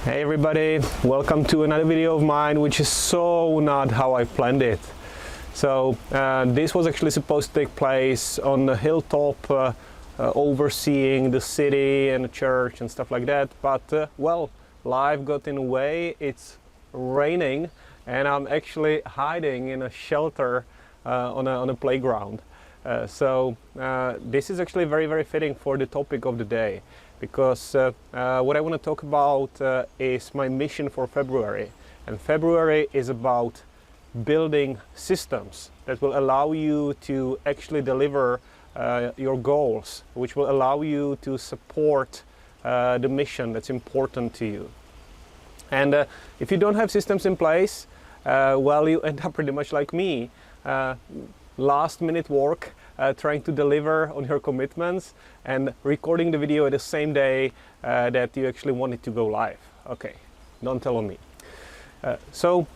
Hey everybody, welcome to another video of mine, which is so not how I planned it. So this was actually supposed to take place on the hilltop overseeing the city and the church and stuff like that, but well, life got in the way. It's raining and I'm actually hiding in a shelter on a playground. So this is actually very fitting for the topic of the day, because what I want to talk about is my mission for February. And February is about building systems that will allow you to actually deliver your goals, which will allow you to support the mission that's important to you. And if you don't have systems in place, well, you end up pretty much like me. Last minute work, trying to deliver on your commitments and recording the video the same day that you actually want it to go live. Okay, don't tell on me. So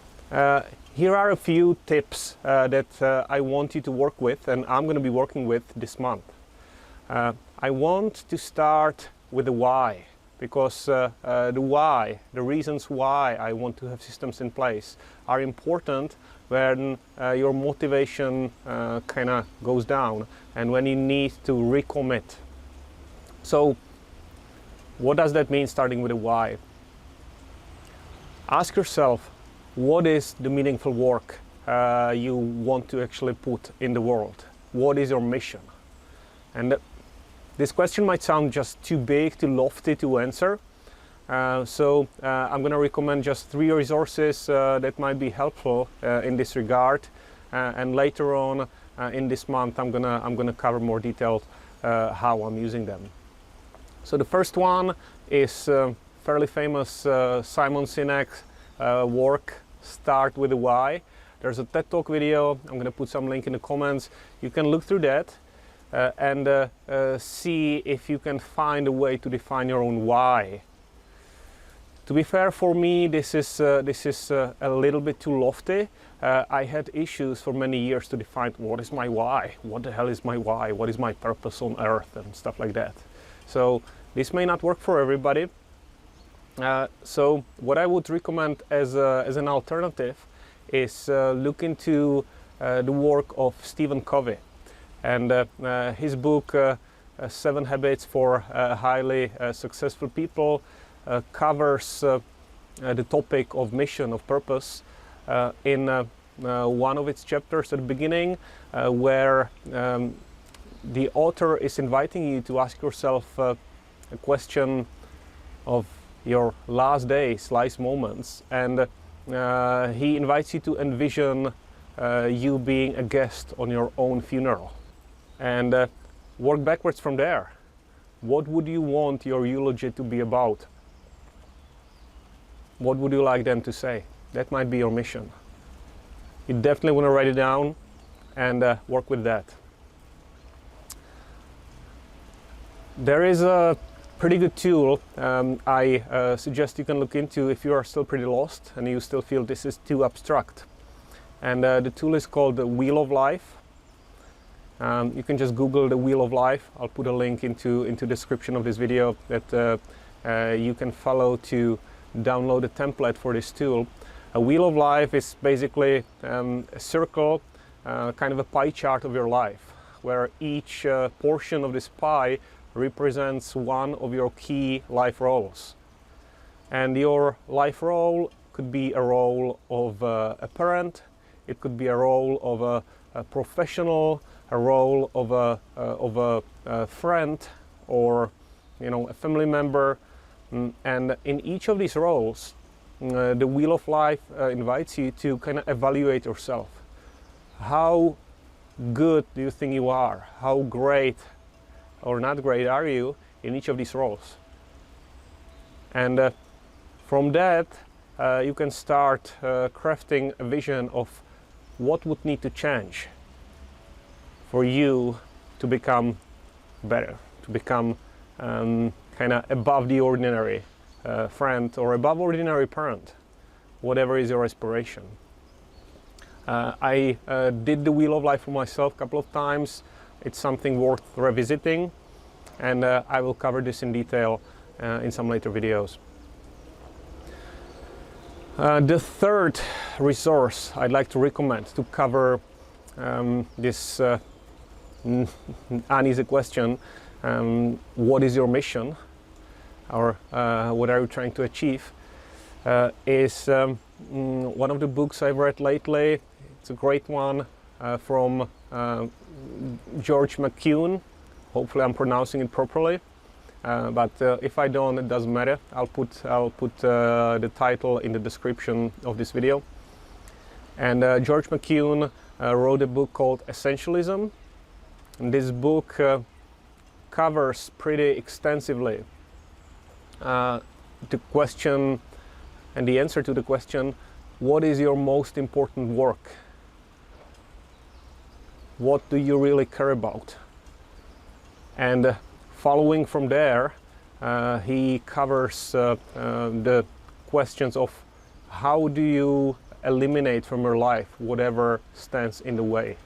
here are a few tips that I want you to work with, and I'm going to be working with this month. I want to start with the why, because the why, the reasons why I want to have systems in place are important when your motivation kind of goes down and when you need to recommit. So what does that mean, starting with the why? Ask yourself, what is the meaningful work you want to actually put in the world? What is your mission? And this question might sound just too big, too lofty to answer. So I'm going to recommend just 3 resources that might be helpful in this regard, and later on in this month I'm gonna cover more detailed how I'm using them. So the first one is fairly famous Simon Sinek work, Start with the Why. There's a TED Talk video. I'm going to put some link in the comments. You can look through that and see if you can find a way to define your own why. To be fair, for me, this is a little bit too lofty. I had issues for many years to define what is my why, what the hell is my why, what is my purpose on earth and stuff like that. So this may not work for everybody. So what I would recommend as an alternative is look into the work of Stephen Covey, and his book 7 Habits for Highly Successful People covers the topic of mission, of purpose, in one of its chapters at the beginning, where the author is inviting you to ask yourself a question of your last days, last moments, and he invites you to envision you being a guest on your own funeral, and work backwards from there. What would you want your eulogy to be about? What would you like them to say? That might be your mission. You definitely want to write it down and work with that. There is a pretty good tool I suggest you can look into if you are still pretty lost and you still feel this is too abstract. And the tool is called the Wheel of Life. You can just Google the Wheel of Life. I'll put a link into description of this video that you can follow to download a template for this tool. A Wheel of Life is basically a circle, kind of a pie chart of your life, where each portion of this pie represents one of your key life roles. And your life role could be a role of a parent, it could be a role of a professional, a role of a friend, or a family member. And in each of these roles, the Wheel of Life invites you to kind of evaluate yourself. How good do you think you are? How great or not great are you in each of these roles? And from that, you can start crafting a vision of what would need to change for you to become better, to become kind of above the ordinary friend or above ordinary parent, whatever is your aspiration. I did the Wheel of Life for myself a couple of times. It's something worth revisiting, and I will cover this in detail in some later videos. The third resource I'd like to recommend to cover this uneasy question, what is your mission, or what are you trying to achieve, is one of the books I've read lately. It's a great one from George McKeown. Hopefully I'm pronouncing it properly. But if I don't, it doesn't matter. I'll put the title in the description of this video. And George McKeown wrote a book called Essentialism. And this book covers pretty extensively the question and the answer to the question, what is your most important work? What do you really care about? And following from there, he covers the questions of how do you eliminate from your life whatever stands in the way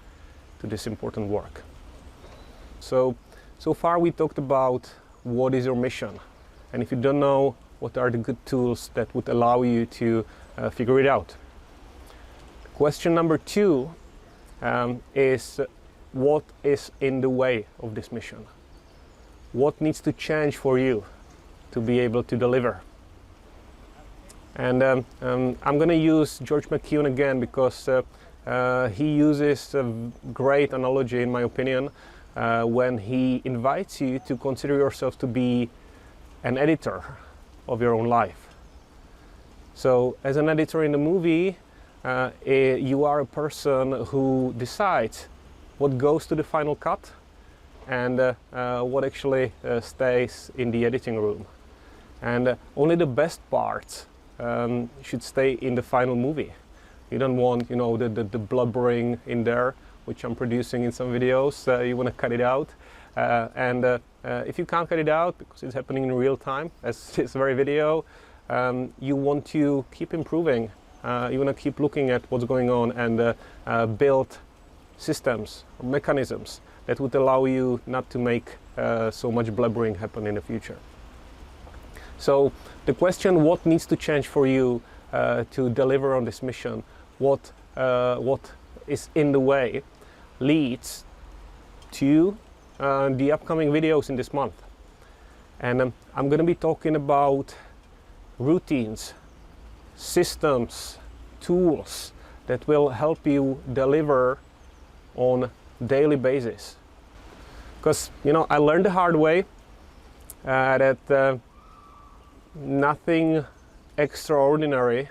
to this important work. So far we talked about what is your mission, and if you don't know, what are the good tools that would allow you to figure it out. Question number 2 is what is in the way of this mission? What needs to change for you to be able to deliver? And I'm going to use George McKeown again because he uses a great analogy, in my opinion, when he invites you to consider yourself to be an editor of your own life. So as an editor in the movie, you are a person who decides what goes to the final cut and what actually stays in the editing room. And only the best parts should stay in the final movie. You don't want, the blubbering in there, which I'm producing in some videos. You want to cut it out. If you can't cut it out, because it's happening in real time, as this very video, you want to keep improving. You want to keep looking at what's going on and build systems or mechanisms that would allow you not to make so much blubbering happen in the future. So the question, what needs to change for you to deliver on this mission, what is in the way, leads to the upcoming videos in this month. And I'm going to be talking about routines, systems, tools that will help you deliver on daily basis. Because I learned the hard way that nothing extraordinary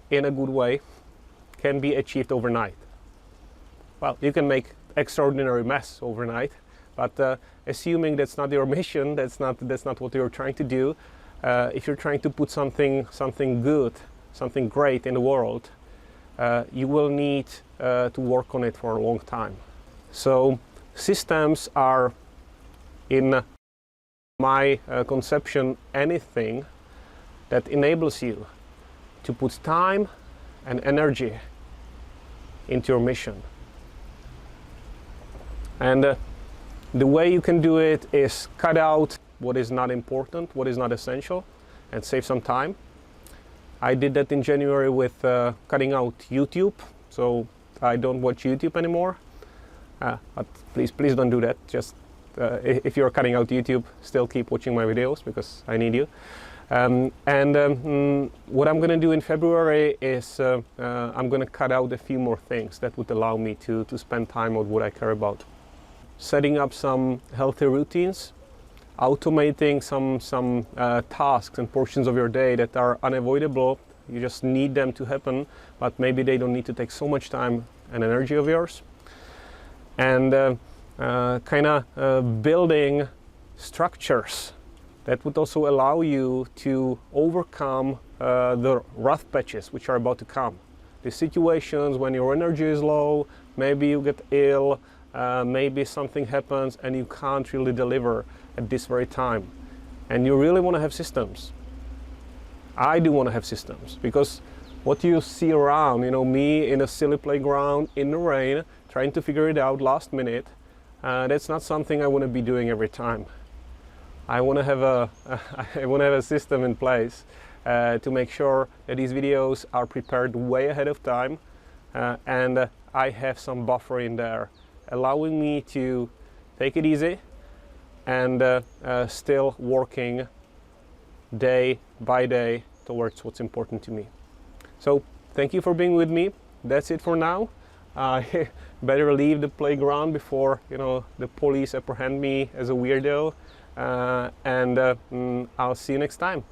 in a good way can be achieved overnight. Well, you can make extraordinary mess overnight, but assuming that's not your mission, that's not what you're trying to do. If you're trying to put something good, something great in the world, you will need to work on it for a long time. So systems are, in my conception, anything that enables you to put time and energy into your mission. And the way you can do it is cut out what is not important, what is not essential, and save some time. I did that in January with cutting out YouTube, so I don't watch YouTube anymore. But please don't do that. Just if you're cutting out YouTube, still keep watching my videos because I need you. What I'm going to do in February is I'm going to cut out a few more things that would allow me to spend time on what I care about. Setting up some healthy routines, automating some tasks and portions of your day that are unavoidable. You just need them to happen, but maybe they don't need to take so much time and energy of yours. And building structures that would also allow you to overcome the rough patches which are about to come. The situations when your energy is low, maybe you get ill, maybe something happens and you can't really deliver at this very time. And you really want to have systems. I do want to have systems, because what you see around, me in a silly playground in the rain, trying to figure it out last minute, that's not something I want to be doing every time. I want to have a system in place to make sure that these videos are prepared way ahead of time, and I have some buffer in there allowing me to take it easy and still working day by day towards what's important to me. So thank you for being with me. That's it for now. I better leave the playground before the police apprehend me as a weirdo, and I'll see you next time.